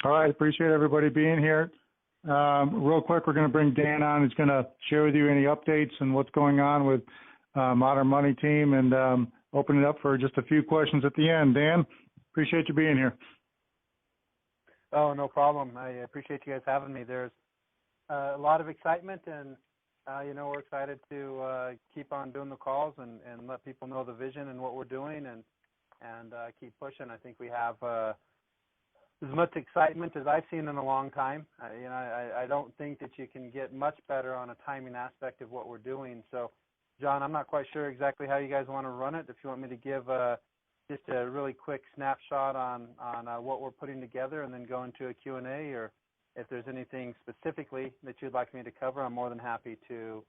All right. Appreciate everybody being here. Real quick, we're going to bring Dan on. He's going to share with you any updates and what's going on with Modern Money Team, and open it up for just a few questions at the end. Dan, appreciate you being here. Oh, no problem. I appreciate you guys having me. There's a lot of excitement, and we're excited to keep on doing the calls and let people know the vision and what we're doing, and keep pushing. I think we have as much excitement as I've seen in a long time. I don't think that you can get much better on a timing aspect of what we're doing. So, John, I'm not quite sure exactly how you guys want to run it. If you want me to give just a really quick snapshot on what we're putting together and then go into a Q&A, or if there's anything specifically that you'd like me to cover, I'm more than happy to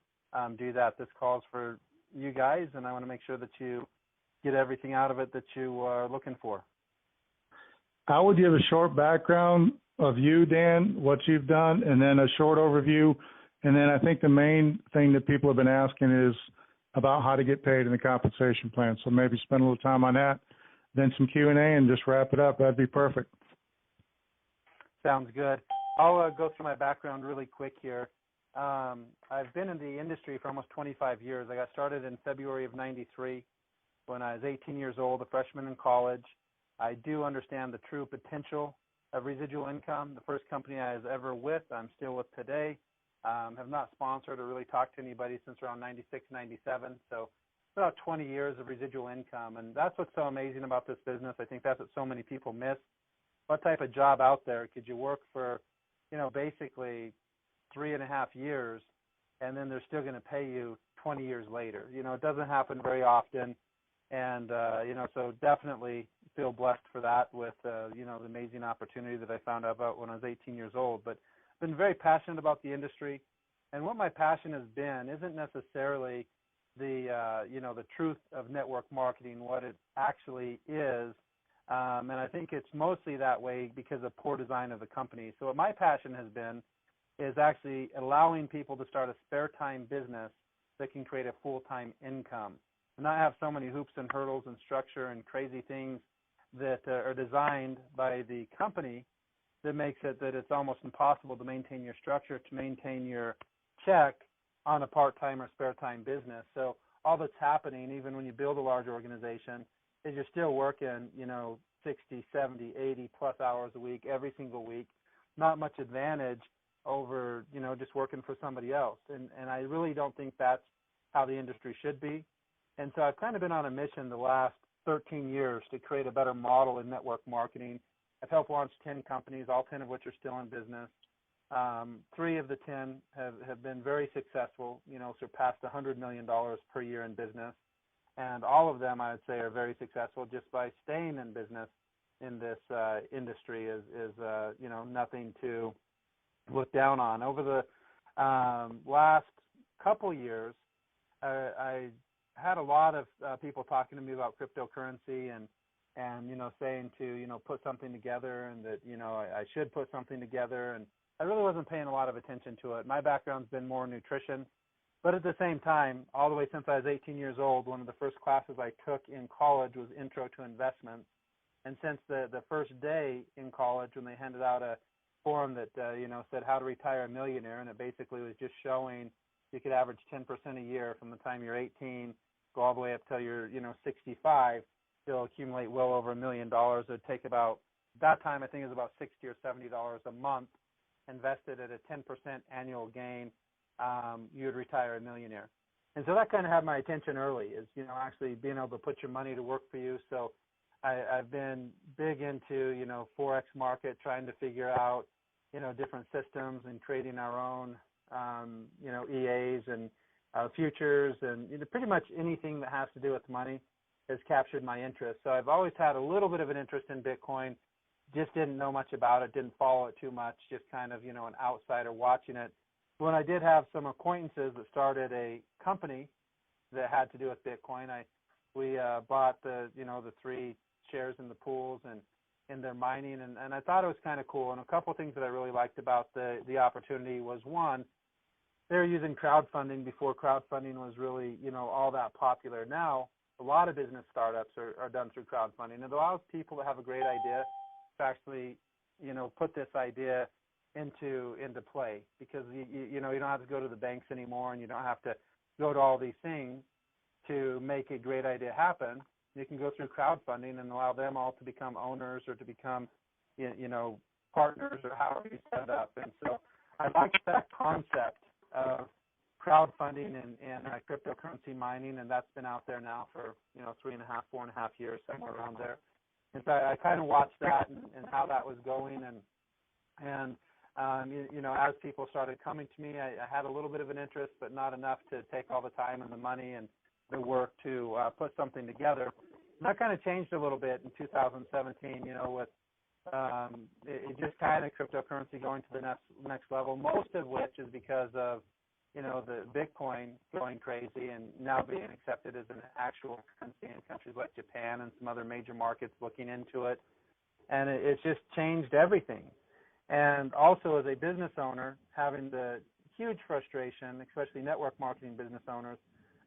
do that. This call's for you guys, and I want to make sure that you get everything out of it that you are looking for. I would give a short background of you, Dan, what you've done, and then a short overview. And then I think the main thing that people have been asking is about how to get paid in the compensation plan. So maybe spend a little time on that, then some Q&A, and just wrap it up. That'd be perfect. Sounds good. I'll go through my background really quick here. I've been in the industry for almost 25 years. I got started in February of '93 when I was 18 years old, a freshman in college. I do understand the true potential of residual income. The first company I was ever with, I'm still with today. Have not sponsored or really talked to anybody since around 96, 97. So about 20 years of residual income. And that's what's so amazing about this business. I think that's what so many people miss. What type of job out there could you work for, basically 3.5 years, and then they're still going to pay you 20 years later? It doesn't happen very often. And, so definitely feel blessed for that with, the amazing opportunity that I found out about when I was 18 years old. But been very passionate about the industry. And what my passion has been isn't necessarily the truth of network marketing, what it actually is. And I think it's mostly that way because of poor design of the company. So what my passion has been is actually allowing people to start a spare time business that can create a full-time income, and not have so many hoops and hurdles and structure and crazy things that are designed by the company that makes it that it's almost impossible to maintain your structure, to maintain your check on a part-time or spare time business. So all that's happening, even when you build a large organization, is you're still working, 60, 70, 80 plus hours a week, every single week. Not much advantage over, just working for somebody else. And I really don't think that's how the industry should be. And so I've kind of been on a mission the last 13 years to create a better model in network marketing. I've helped launch 10 companies, all 10 of which are still in business. 3 of the 10 have been very successful, surpassed $100 million per year in business. And all of them, I would say, are very successful just by staying in business in this industry is nothing to look down on. Over the last couple years, I had a lot of people talking to me about cryptocurrency and saying to, put something together, and that, I should put something together. And I really wasn't paying a lot of attention to it. My background's been more nutrition. But at the same time, all the way since I was 18 years old, one of the first classes I took in college was Intro to Investments. And since the first day in college, when they handed out a form that, said how to retire a millionaire, and it basically was just showing you could average 10% a year from the time you're 18, go all the way up till you're, 65, you'll accumulate well over $1 million. It would take about, that time I think it was about $60 or $70 a month, invested at a 10% annual gain. You would retire a millionaire. And so that kind of had my attention early, is, actually being able to put your money to work for you. So I've been big into, Forex market, trying to figure out, different systems and creating our own, EAs and futures, and pretty much anything that has to do with money has captured my interest. So I've always had a little bit of an interest in Bitcoin, just didn't know much about it, didn't follow it too much, just kind of, an outsider watching it. When I did have some acquaintances that started a company that had to do with Bitcoin, we bought the 3 shares in the pools and in their mining, and I thought it was kind of cool. And a couple of things that I really liked about the opportunity was, one, they're using crowdfunding before crowdfunding was really, all that popular. Now, a lot of business startups are done through crowdfunding. It allows people to have a great idea to actually, put this idea into play, because you don't have to go to the banks anymore, and you don't have to go to all these things to make a great idea happen. You can go through crowdfunding and allow them all to become owners or to become partners, or however you set it up. And so I like that concept of crowdfunding and cryptocurrency mining, and that's been out there now for 3.5, 4.5 years, somewhere around there. And so I kind of watched that and how that was going, and as people started coming to me, I had a little bit of an interest, but not enough to take all the time and the money and the work to put something together. And that kind of changed a little bit in 2017, with it just kind of cryptocurrency going to the next level, most of which is because of the Bitcoin going crazy and now being accepted as an actual currency in countries like Japan and some other major markets looking into it. And it's just changed everything. And also, as a business owner, having the huge frustration, especially network marketing business owners,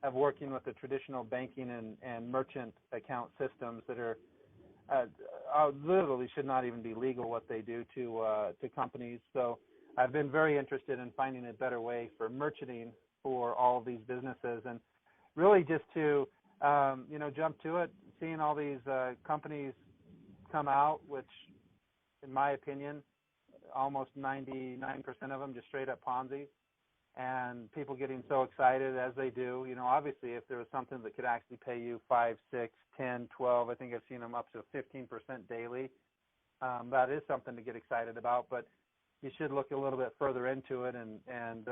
of working with the traditional banking and merchant account systems that are literally should not even be legal what they do to companies. So I've been very interested in finding a better way for merchanting for all of these businesses, and really just to jump to it, seeing all these companies come out, which in my opinion, almost 99% of them just straight up Ponzi, and people getting so excited as they do. Obviously, if there was something that could actually pay you 5, 6, 10, 12, I think I've seen them up to 15% daily. That is something to get excited about, but you should look a little bit further into it, and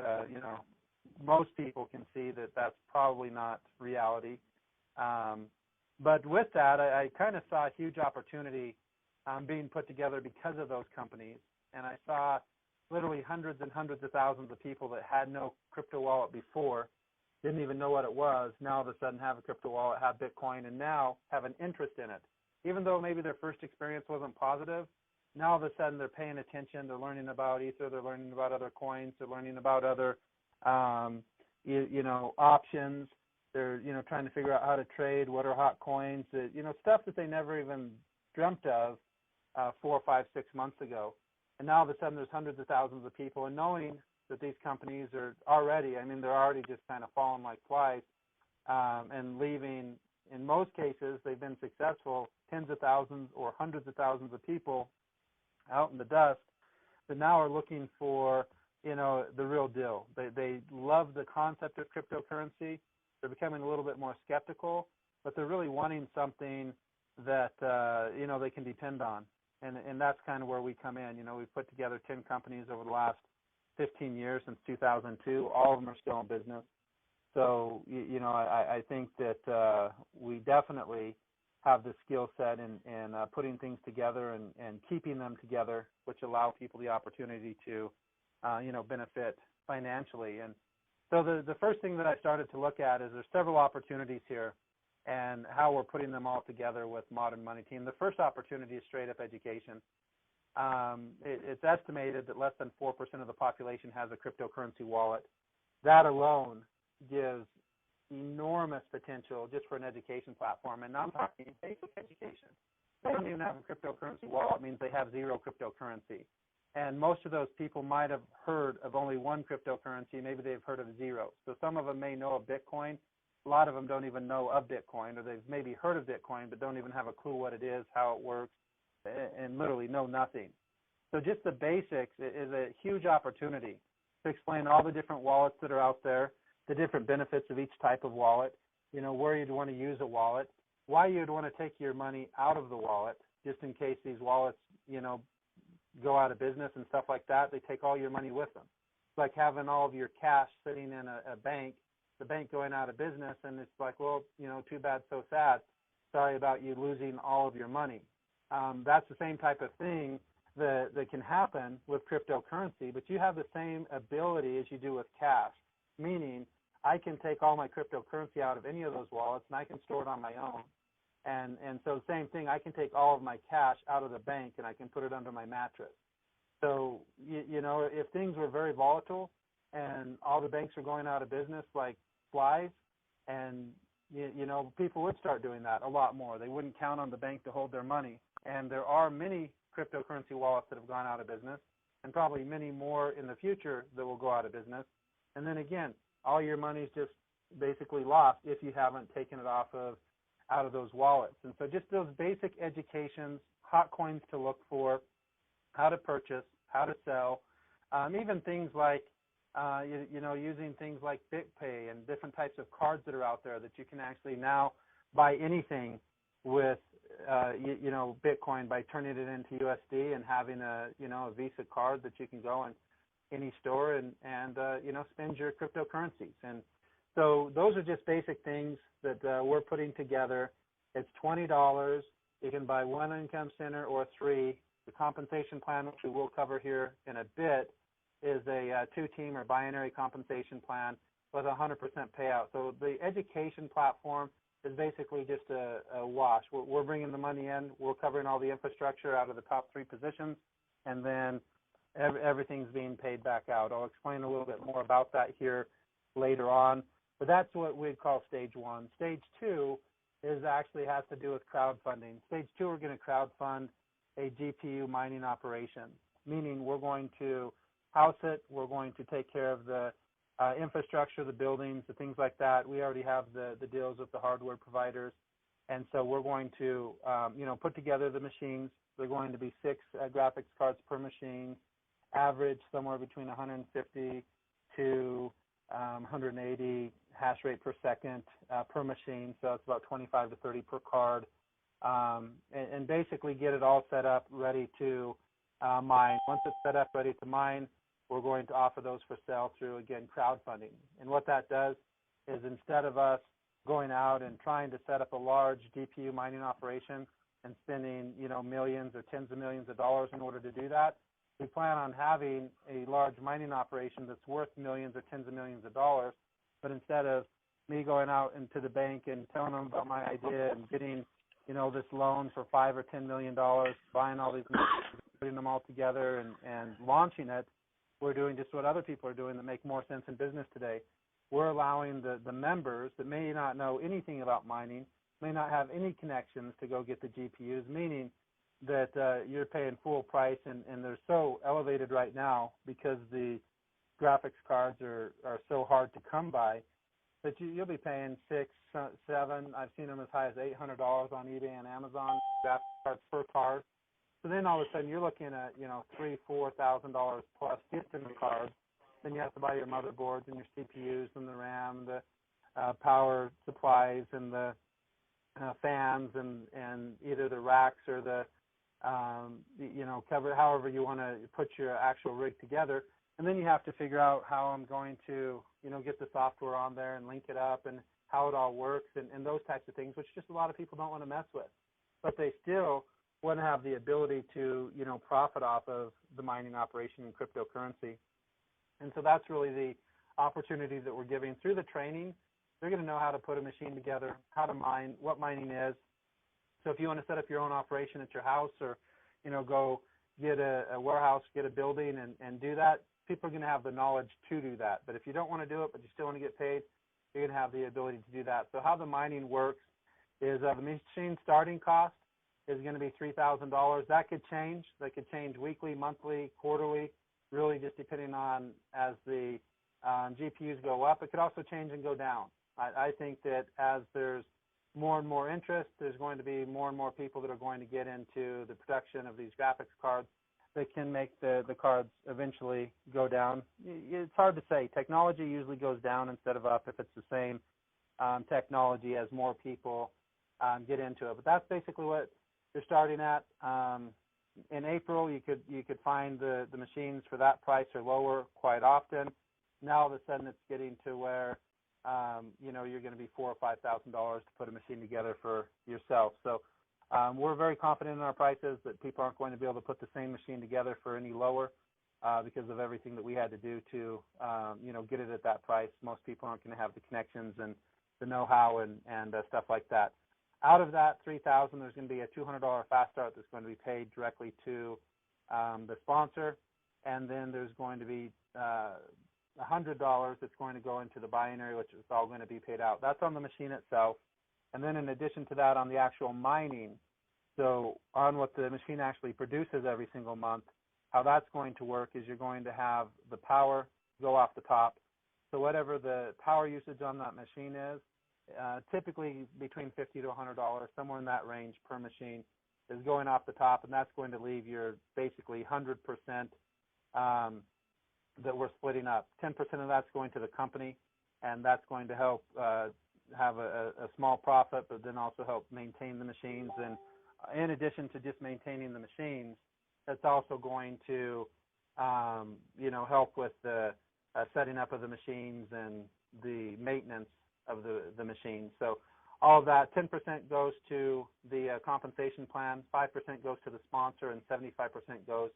most people can see that that's probably not reality. But with that, I kind of saw a huge opportunity being put together because of those companies. And I saw literally hundreds and hundreds of thousands of people that had no crypto wallet before, didn't even know what it was, now all of a sudden have a crypto wallet, have Bitcoin, and now have an interest in it. Even though maybe their first experience wasn't positive, now all of a sudden they're paying attention, they're learning about Ether, they're learning about other coins, they're learning about other options. They're trying to figure out how to trade, what are hot coins, stuff that they never even dreamt of 4, 5, 6 months ago. And now all of a sudden there's hundreds of thousands of people, and knowing that these companies are already, they're already just kind of falling like flies and leaving, in most cases, they've been successful, tens of thousands or hundreds of thousands of people out in the dust that now are looking for, the real deal. They love the concept of cryptocurrency. They're becoming a little bit more skeptical, but they're really wanting something that, they can depend on. And that's kind of where we come in. We've put together 10 companies over the last 15 years, since 2002. All of them are still in business. So, I think that we definitely have the skill set in putting things together and keeping them together, which allow people the opportunity to, benefit financially. And so the first thing that I started to look at is there's several opportunities here, and how we're putting them all together with Modern Money Team. The first opportunity is straight up education. It's estimated that less than 4% of the population has a cryptocurrency wallet. That alone gives enormous potential just for an education platform. And I'm talking basic education. They don't even have a cryptocurrency wallet. It means they have zero cryptocurrency. And most of those people might have heard of only one cryptocurrency. Maybe they've heard of zero. So some of them may know of Bitcoin. A lot of them don't even know of Bitcoin, or they've maybe heard of Bitcoin but don't even have a clue what it is, how it works, and literally know nothing. So just the basics is a huge opportunity to explain all the different wallets that are out there, the different benefits of each type of wallet, where you'd want to use a wallet, why you'd want to take your money out of the wallet, just in case these wallets, go out of business and stuff like that. They take all your money with them. It's like having all of your cash sitting in a bank, the bank going out of business, and it's like, well, too bad, so sad. Sorry about you losing all of your money. That's the same type of thing that can happen with cryptocurrency, but you have the same ability as you do with cash, meaning I can take all my cryptocurrency out of any of those wallets, and I can store it on my own. And so same thing, I can take all of my cash out of the bank, and I can put it under my mattress. So, if things were very volatile and all the banks are going out of business like flies, and, people would start doing that a lot more. They wouldn't count on the bank to hold their money. And there are many cryptocurrency wallets that have gone out of business, and probably many more in the future that will go out of business. And then again, all your money's just basically lost if you haven't taken it out of those wallets. And so just those basic educations, hot coins to look for, how to purchase, how to sell, even things like using things like BitPay and different types of cards that are out there that you can actually now buy anything with Bitcoin by turning it into USD and having a Visa card that you can go in any store and spend your cryptocurrencies. And so those are just basic things that we're putting together. It's $20. You can buy one income center or three. The compensation plan, which we will cover here in a bit, is a two-team or binary compensation plan with 100% payout. So the education platform is basically just a wash. We're bringing the money in. We're covering all the infrastructure out of the top three positions, and then everything's being paid back out. I'll explain a little bit more about that here later on. But that's what we'd call stage one. Stage two actually has to do with crowdfunding. Stage two, we're going to crowdfund a GPU mining operation, meaning we're going to house it. We're going to take care of the infrastructure, the buildings, the things like that. We already have the deals with the hardware providers. And so we're going to, put together the machines. They're going to be 6 graphics cards per machine, average somewhere between 150 to 180 hash rate per second per machine. So it's about 25 to 30 per card. And basically get it all set up, ready to mine. Once it's set up, ready to mine, we're going to offer those for sale through, again, crowdfunding. And what that does is instead of us going out and trying to set up a large GPU mining operation and spending, millions or tens of millions of dollars in order to do that, we plan on having a large mining operation that's worth millions or tens of millions of dollars. But instead of me going out into the bank and telling them about my idea and getting, this loan for $5 or $10 million, buying all these machines, putting them all together and launching it, we're doing just what other people are doing that make more sense in business today. We're allowing the members that may not know anything about mining, may not have any connections to go get the GPUs, meaning that you're paying full price, and they're so elevated right now because the graphics cards are so hard to come by that you'll be paying $6, $7, I've seen them as high as $800 on eBay and Amazon, graphics cards per card. So then all of a sudden you're looking at, $3,000, $4,000 plus just in the cards. Then you have to buy your motherboards and your CPUs and the RAM, the power supplies and the fans and either the racks or the, cover, however you want to put your actual rig together. And then you have to figure out how I'm going to, get the software on there and link it up and how it all works and those types of things, which just a lot of people don't want to mess with. But they still want to have the ability to, profit off of the mining operation in cryptocurrency. And so that's really the opportunity that we're giving through the training. They're going to know how to put a machine together, how to mine, what mining is. So if you want to set up your own operation at your house or, go get a warehouse, get a building and do that, people are going to have the knowledge to do that. But if you don't want to do it but you still want to get paid, you're going to have the ability to do that. So how the mining works is the machine starting cost is going to be $3,000. That could change. That could change weekly, monthly, quarterly, really just depending on as the GPUs go up. It could also change and go down. I think that as there's more and more interest, there's going to be more and more people that are going to get into the production of these graphics cards that can make the cards eventually go down. It's hard to say. Technology usually goes down instead of up if it's the same technology as more people get into it. But that's basically what you're starting at. In April, you could find the machines for that price or lower quite often. Now all of a sudden it's getting to where you're going to be $4,000 or $5,000 to put a machine together for yourself. So we're very confident in our prices that people aren't going to be able to put the same machine together for any lower because of everything that we had to do to get it at that price. Most people aren't going to have the connections and the know-how and stuff like that. Out of that $3,000, there's going to be a $200 fast start that's going to be paid directly to the sponsor, and then there's going to be $100 that's going to go into the binary, which is all going to be paid out. That's on the machine itself. And then in addition to that, on the actual mining, So on what the machine actually produces every single month, how that's going to work is you're going to have the power go off the top. So whatever the power usage on that machine is, typically between $50 to $100, somewhere in that range per machine, is going off the top, and that's going to leave your basically 100% that we're splitting up. 10% of that's going to the company, and that's going to help have a small profit, but then also help maintain the machines. And in addition to just maintaining the machines, that's also going to help with the setting up of the machines and the maintenance of the machines. So all of that, 10% goes to the compensation plan, 5% goes to the sponsor, and 75% goes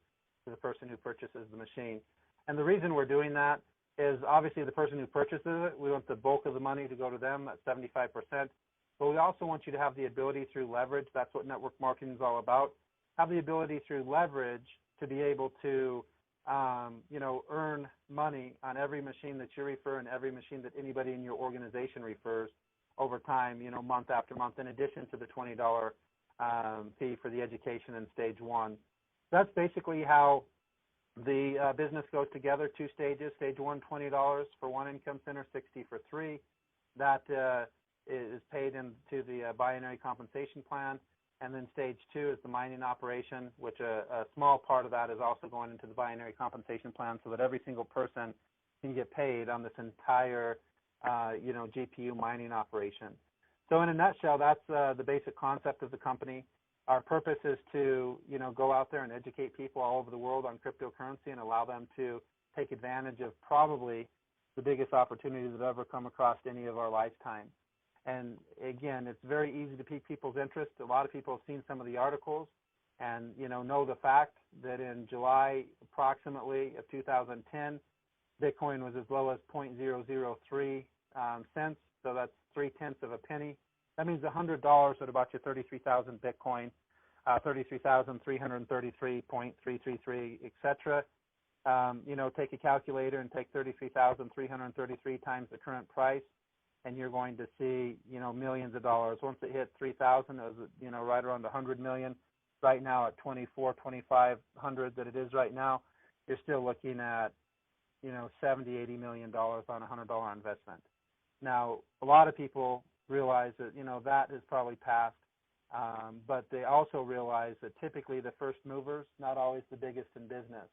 to the person who purchases the machine. And the reason we're doing that is obviously the person who purchases it, we want the bulk of the money to go to them at 75%. But we also want you to have the ability through leverage. That's what network marketing is all about. Have the ability through leverage to be able to earn money on every machine that you refer and every machine that anybody in your organization refers over time, month after month, in addition to the $20 fee for the education in stage one. That's basically how the business goes together, 2 stages. Stage one, $20 for 1 income center, $60 for 3. That is paid into the binary compensation plan. And then stage 2 is the mining operation, which a small part of that is also going into the binary compensation plan so that every single person can get paid on this entire, GPU mining operation. So in a nutshell, that's the basic concept of the company. Our purpose is to, go out there and educate people all over the world on cryptocurrency and allow them to take advantage of probably the biggest opportunity that ever come across any of our lifetime. And again, it's very easy to pique people's interest. A lot of people have seen some of the articles and, know the fact that in July approximately of 2010, Bitcoin was as low as 0.003 cents. So that's 0.3 of a penny. That means $100 would about you 33,000 Bitcoin, 33,333.333, etc. Take a calculator and take 33,333 times the current price, and you're going to see, millions of dollars. Once it hit 3,000, it was, right around 100 million. Right now at 2,500 that it is right now, you're still looking at, $70, $80 million on a $100 investment. Now, a lot of people realize that, that is probably past, but they also realize that typically the first movers, not always the biggest in business.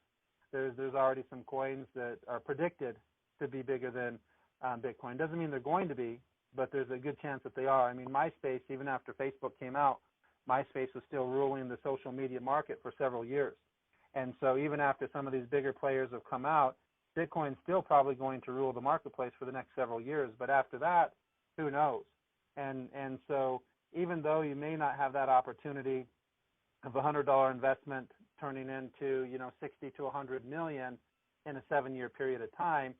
There's already some coins that are predicted to be bigger than Bitcoin. Doesn't mean they're going to be, but there's a good chance that they are. I mean, MySpace, even after Facebook came out, MySpace was still ruling the social media market for several years. And so even after some of these bigger players have come out, Bitcoin's still probably going to rule the marketplace for the next several years. But after that, who knows? And so even though you may not have that opportunity of a $100 investment turning into, 60 to 100 million in a 7-year period of time,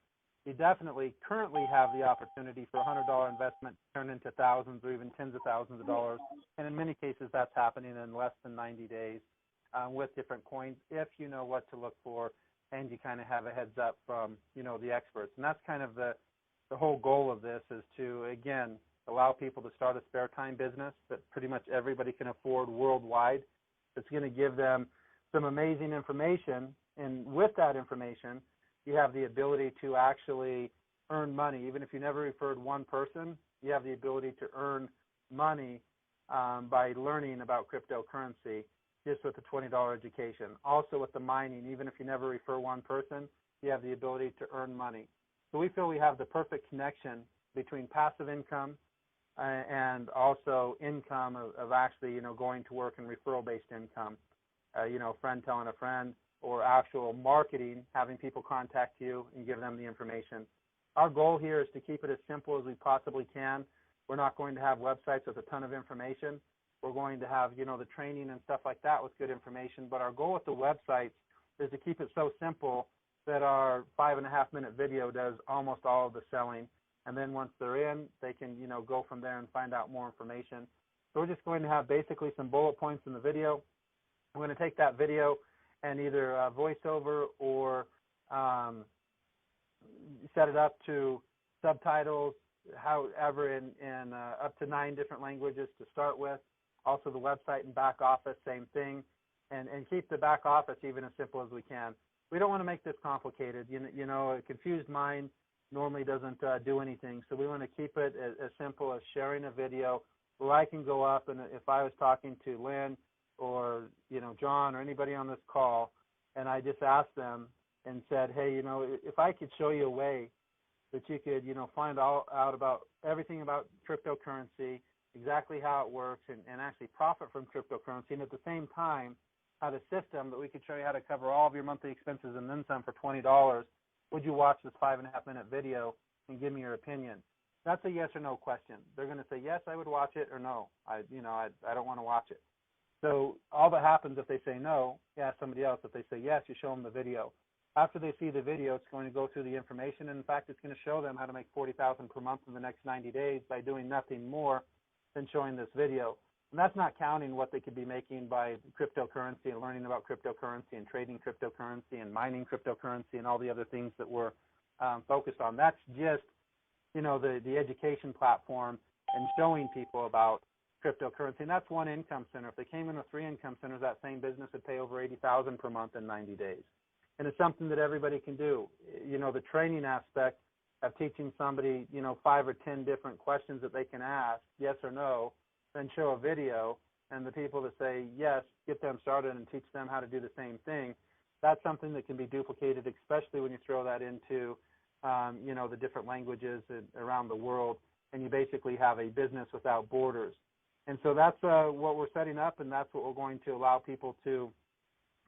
you definitely currently have the opportunity for a $100 investment to turn into thousands or even tens of thousands of dollars. And in many cases, that's happening in less than 90 days with different coins if you know what to look for and you kind of have a heads up from, the experts. And that's kind of the whole goal of this is to, again, allow people to start a spare time business that pretty much everybody can afford worldwide. It's going to give them some amazing information. And with that information, you have the ability to actually earn money. Even if you never referred one person, you have the ability to earn money by learning about cryptocurrency just with the $20 education. Also with the mining, even if you never refer one person, you have the ability to earn money. So we feel we have the perfect connection between passive income and also income of actually, going to work and referral-based income, friend telling a friend, or actual marketing, having people contact you and give them the information. Our goal here is to keep it as simple as we possibly can. We're not going to have websites with a ton of information. We're going to have, the training and stuff like that with good information. But our goal with the websites is to keep it so simple that our 5.5-minute video does almost all of the selling. And then once they're in, they can, go from there and find out more information. So we're just going to have basically some bullet points in the video. We're going to take that video and either voiceover or set it up to subtitles, however, in up to 9 different languages to start with. Also the website and back office, same thing. And keep the back office even as simple as we can. We don't want to make this complicated. You know, a confused mind normally doesn't do anything. So we want to keep it as simple as sharing a video where I can go up, and if I was talking to Lynn or, you know, John or anybody on this call, and I just asked them and said, hey, you know, if I could show you a way that you could, you know, find out about everything about cryptocurrency, exactly how it works, and actually profit from cryptocurrency, and at the same time had a system that we could show you how to cover all of your monthly expenses and then some for $20, would you watch this 5.5-minute video and give me your opinion? That's a yes or no question. They're going to say, yes, I would watch it, or no, I don't want to watch it. So all that happens if they say no, you ask somebody else. If they say yes, you show them the video. After they see the video, it's going to go through the information, and in fact, it's going to show them how to make $40,000 per month in the next 90 days by doing nothing more than showing this video. And that's not counting what they could be making by cryptocurrency and learning about cryptocurrency and trading cryptocurrency and mining cryptocurrency and all the other things that we're focused on. That's just, you know, the education platform and showing people about cryptocurrency. And that's one income center. If they came in with 3 income centers, that same business would pay over $80,000 per month in 90 days. And it's something that everybody can do. You know, the training aspect of teaching somebody, you know, 5 or 10 different questions that they can ask, yes or no, then show a video, and the people that say yes, get them started and teach them how to do the same thing. That's something that can be duplicated, especially when you throw that into, you know, the different languages around the world, and you basically have a business without borders. And so that's what we're setting up, and that's what we're going to allow people to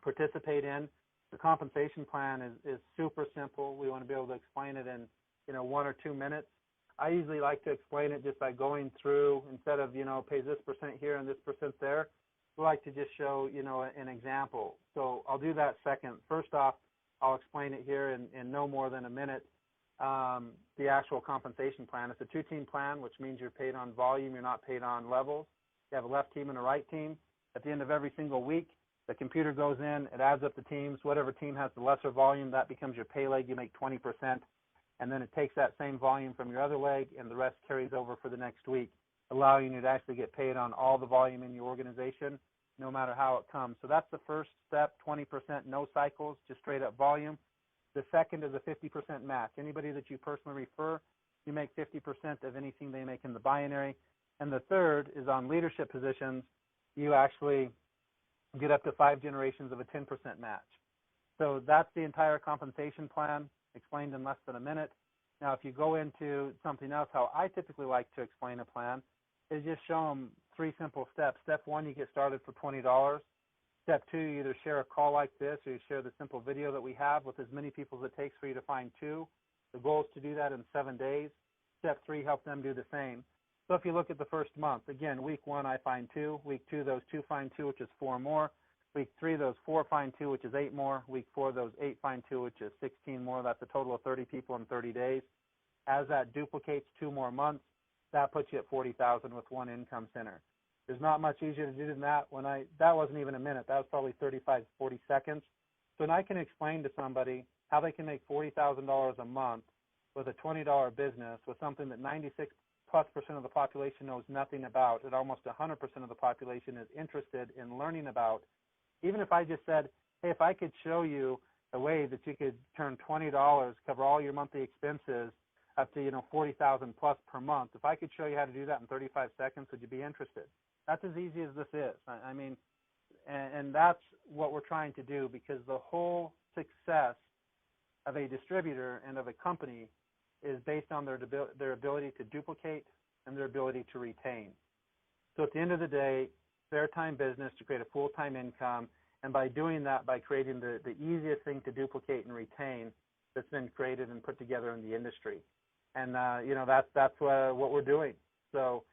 participate in. The compensation plan is super simple. We want to be able to explain it in, you know, 1 or 2 minutes. I usually like to explain it just by going through, instead of, you know, pays this percent here and this percent there, we like to just show, you know, an example. So I'll do that second. First off, I'll explain it here in no more than a minute, the actual compensation plan. It's a 2-team plan, which means you're paid on volume, you're not paid on levels. You have a left team and a right team. At the end of every single week, the computer goes in, it adds up the teams. Whatever team has the lesser volume, that becomes your pay leg. You make 20%. And then it takes that same volume from your other leg, and the rest carries over for the next week, allowing you to actually get paid on all the volume in your organization, no matter how it comes. So that's the first step, 20%, no cycles, just straight up volume. The second is a 50% match. Anybody that you personally refer, you make 50% of anything they make in the binary. And the third is on leadership positions, you actually get up to 5 generations of a 10% match. So that's the entire compensation plan, explained in less than a minute. Now, if you go into something else, how I typically like to explain a plan is just show them 3 simple steps. Step 1, you get started for $20. Step 2, you either share a call like this or you share the simple video that we have with as many people as it takes for you to find 2. The goal is to do that in 7 days. Step 3, help them do the same. So if you look at the first month, again, week 1, I find 2. Week 2, those 2 find 2, which is 4 more. Week 3, those 4 find 2, which is 8 more. Week 4, those 8 find 2, which is 16 more. That's a total of 30 people in 30 days. As that duplicates 2 more months, that puts you at 40,000 with 1 income center. There's not much easier to do than that. That wasn't even a minute. That was probably 35, 40 seconds. So when I can explain to somebody how they can make $40,000 a month with a $20 business with something that 96+% of the population knows nothing about, and almost 100% of the population is interested in learning about. Even if I just said, hey, if I could show you a way that you could turn $20, cover all your monthly expenses up to, you know, 40,000 plus per month, if I could show you how to do that in 35 seconds, would you be interested? That's as easy as this is. I mean, and that's what we're trying to do, because the whole success of a distributor and of a company is based on their ability to duplicate and their ability to retain. So at the end of the day, fair time business to create a full-time income, and by doing that, by creating the easiest thing to duplicate and retain that's been created and put together in the industry. And, you know, that's what we're doing. So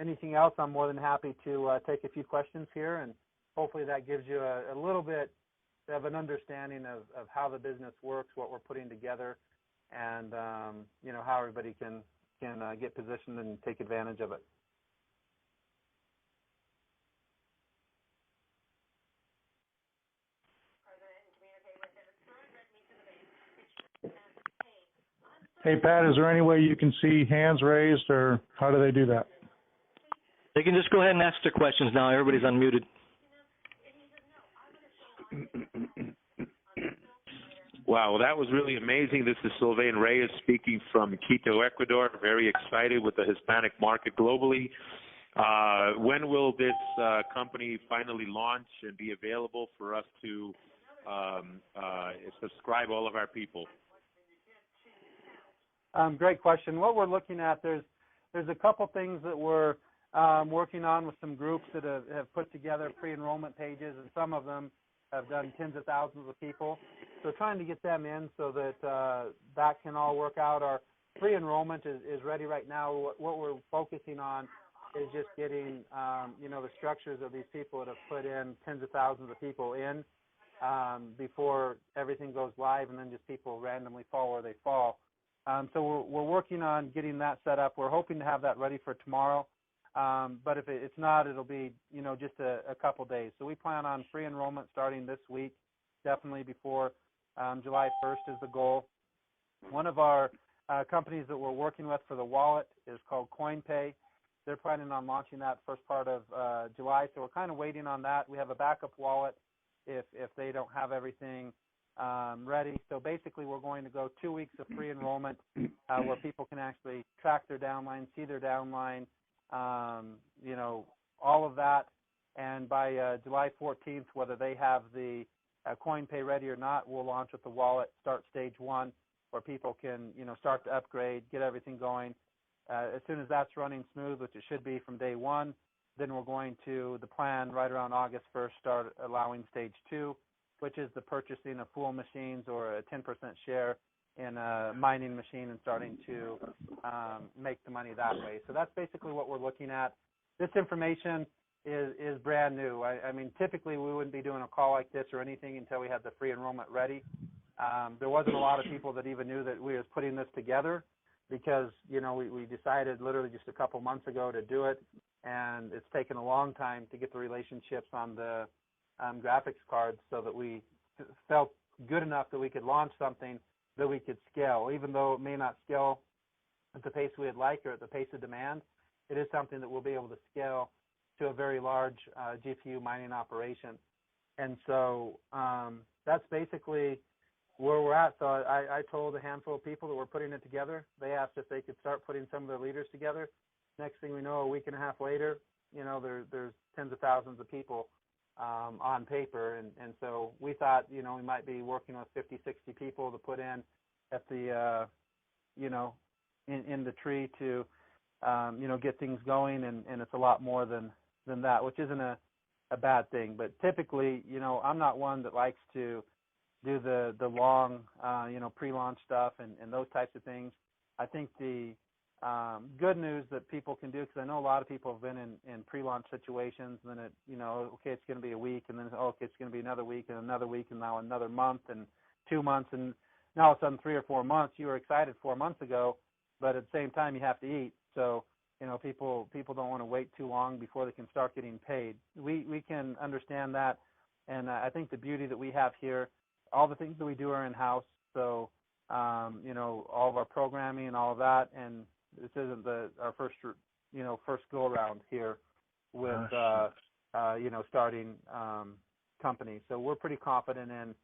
anything else, I'm more than happy to take a few questions here, and hopefully that gives you a little bit of an understanding of how the business works, what we're putting together, and, you know, how everybody can get positioned and take advantage of it. Hey, Pat, is there any way you can see hands raised, or how do they do that? They can just go ahead and ask their questions now. Everybody's unmuted. Wow, well, that was really amazing. This is Sylvain Reyes speaking from Quito, Ecuador. Very excited with the Hispanic market globally. When will this company finally launch and be available for us to subscribe all of our people? Great question. What we're looking at, there's a couple things that we're working on with some groups that have put together pre-enrollment pages, and some of them have done tens of thousands of people. So trying to get them in so that that can all work out. Our pre-enrollment is ready right now. What we're focusing on is just getting, the structures of these people that have put in tens of thousands of people in before everything goes live, and then just people randomly fall where they fall. So we're working on getting that set up. We're hoping to have that ready for tomorrow. But if it's not, it'll be, just a couple days. So we plan on free enrollment starting this week, definitely before July 1st is the goal. One of our companies that we're working with for the wallet is called CoinPay. They're planning on launching that first part of July, so we're kind of waiting on that. We have a backup wallet if they don't have everything ready. So basically we're going to go 2 weeks of free enrollment where people can actually track their downline, see their downline, all of that. And by July 14th, whether they have the CoinPay ready or not, we'll launch with the wallet, start stage 1, where people can, start to upgrade, get everything going. As soon as that's running smooth, which it should be from day 1, then we're going to, the plan right around August 1st, start allowing stage 2, which is the purchasing of full machines or a 10% share in a mining machine and starting to make the money that way. So that's basically what we're looking at. This information is brand new. I mean, typically we wouldn't be doing a call like this or anything until we had the free enrollment ready. There wasn't a lot of people that even knew that we was putting this together because, we decided literally just a couple months ago to do it, and it's taken a long time to get the relationships on the graphics cards so that we felt good enough that we could launch something that we could scale. Even though it may not scale at the pace we'd like or at the pace of demand, it is something that we'll be able to scale to a very large GPU mining operation. And so that's basically where we're at. So I told a handful of people that were putting it together. They asked if they could start putting some of their leaders together. Next thing we know, a week and a half later, there's tens of thousands of people on paper. And so we thought, we might be working with 50, 60 people to put in at the, in the tree to, get things going. And it's a lot more than that, which isn't a bad thing. But typically, I'm not one that likes to do the long, pre-launch stuff and those types of things. I think the good news that people can do, because I know a lot of people have been in pre-launch situations, and then okay, it's going to be a week, and then okay, it's going to be another week, and now another month, and 2 months, and now all of a sudden 3 or 4 months. You were excited 4 months ago, but at the same time you have to eat. So people don't want to wait too long before they can start getting paid. We can understand that, and I think the beauty that we have here, all the things that we do are in-house. So all of our programming and all of that, and this isn't our first go around here with starting companies. So we're pretty confident in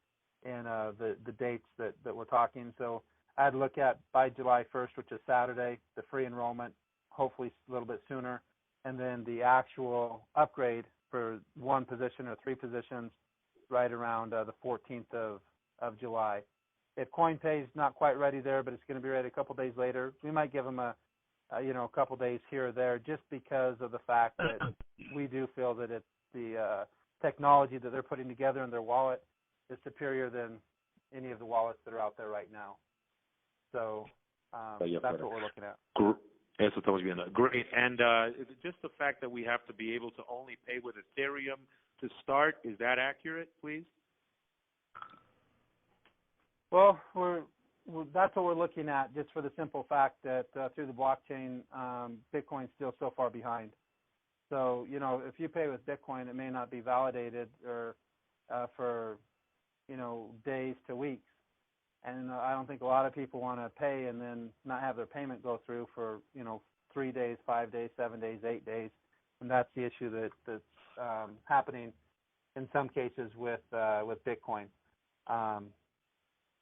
the dates that we're talking. So I'd look at by July 1st, which is Saturday, the free enrollment, hopefully a little bit sooner, and then the actual upgrade for 1 position or 3 positions right around the 14th of July. If CoinPay is not quite ready there, but it's going to be ready a couple days later, we might give them a couple days here or there, just because of the fact that we do feel that the technology that they're putting together in their wallet is superior than any of the wallets that are out there right now. So that's what we're looking at. Eso estamos viendo. Great. And just the fact that we have to be able to only pay with Ethereum to start, is that accurate, please? Well, that's what we're looking at, just for the simple fact that through the blockchain, Bitcoin's still so far behind. So, if you pay with Bitcoin, it may not be validated or for, days to weeks. And I don't think a lot of people want to pay and then not have their payment go through for, 3 days, 5 days, 7 days, 8 days. and that's the issue that's happening in some cases with Bitcoin.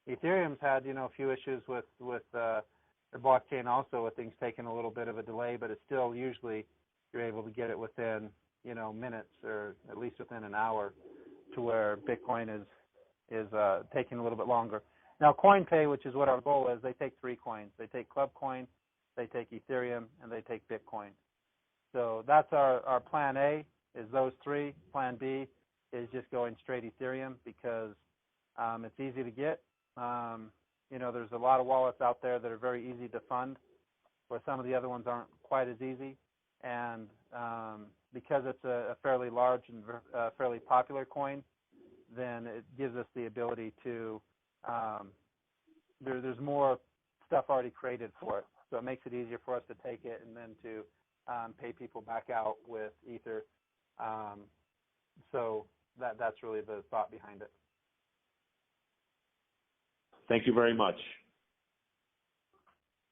Ethereum's had a few issues with the blockchain also, with things taking a little bit of a delay, but it's still usually you're able to get it within minutes, or at least within an hour, to where Bitcoin is taking a little bit longer. Now, CoinPay, which is what our goal is, they take 3 coins. They take Club Coin, they take Ethereum, and they take Bitcoin. So that's our plan A, is those 3. Plan B is just going straight Ethereum, because it's easy to get. There's a lot of wallets out there that are very easy to fund, where some of the other ones aren't quite as easy. And because it's a fairly large and fairly popular coin, then it gives us the ability to, there's more stuff already created for it. So it makes it easier for us to take it and then to pay people back out with Ether. So that's really the thought behind it. Thank you very much.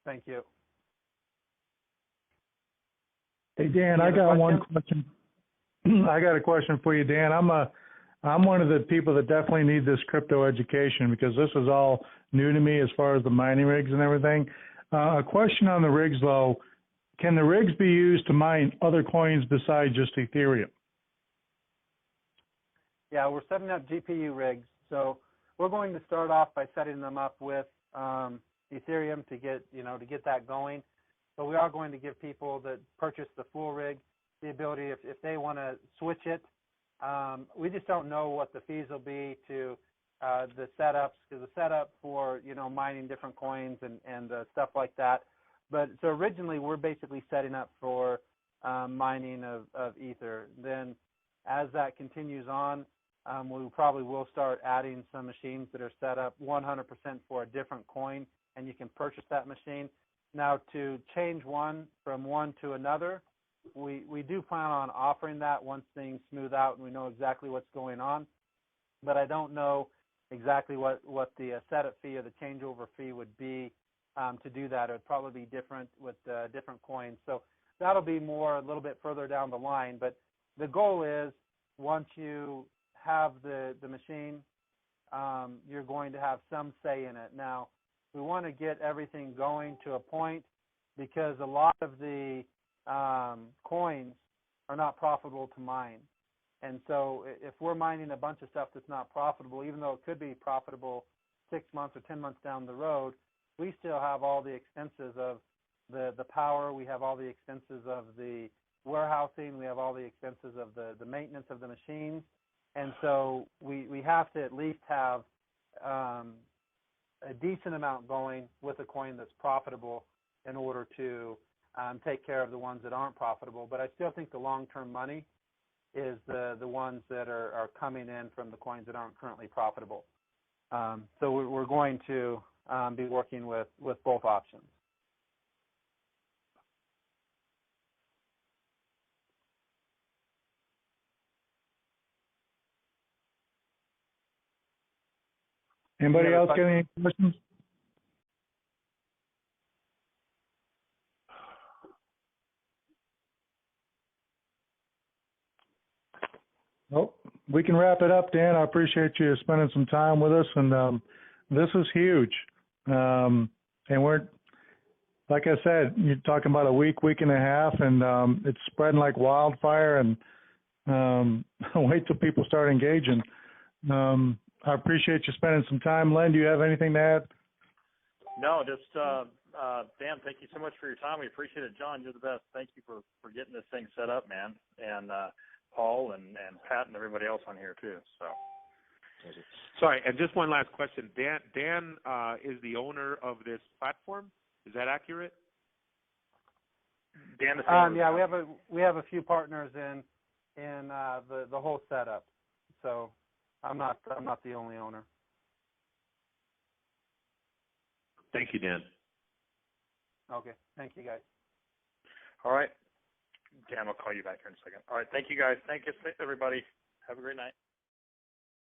Thank you. Hey, Dan, I got one question. I got a question for you, Dan. I'm one of the people that definitely need this crypto education, because this is all new to me as far as the mining rigs and everything. A question on the rigs, though. Can the rigs be used to mine other coins besides just Ethereum? Yeah, we're setting up GPU rigs. So we're going to start off by setting them up with Ethereum to get that going. But we are going to give people that purchase the full rig the ability, if they want to switch it. We just don't know what the fees will be to the setups, because the setup for mining different coins and stuff like that. But so originally we're basically setting up for mining of Ether. Then as that continues on, we probably will start adding some machines that are set up 100% for a different coin, and you can purchase that machine. Now, to change one from one to another, we do plan on offering that once things smooth out and we know exactly what's going on. But I don't know exactly what the setup fee or the changeover fee would be to do that. It would probably be different with different coins. So that'll be more a little bit further down the line. But the goal is, once you have the machine, you're going to have some say in it. Now, we want to get everything going to a point, because a lot of the coins are not profitable to mine. And so if we're mining a bunch of stuff that's not profitable, even though it could be profitable 6 months or 10 months down the road, we still have all the expenses of the power. We have all the expenses of the warehousing. We have all the expenses of the maintenance of the machines. And so we have to at least have a decent amount going with a coin that's profitable in order to take care of the ones that aren't profitable. But I still think the long-term money is the ones that are coming in from the coins that aren't currently profitable. So we're going to be working with both options. Anybody else got any questions? Nope. We can wrap it up, Dan. I appreciate you spending some time with us, and this is huge. And we're, like I said, you're talking about a week and a half, and it's spreading like wildfire, and wait till people start engaging. I appreciate you spending some time. Len, do you have anything to add? No, just Dan, thank you so much for your time. We appreciate it. John, you're the best. Thank you for getting this thing set up, man. And Paul and Pat and everybody else on here too. So. Sorry, and just one last question. Dan is the owner of this platform. Is that accurate? Dan, yeah, we have a few partners in the whole setup. So I'm not the only owner. Thank you, Dan. Okay. Thank you, guys. All right. Dan, I'll call you back here in a second. All right. Thank you, guys. Thank you, everybody. Have a great night.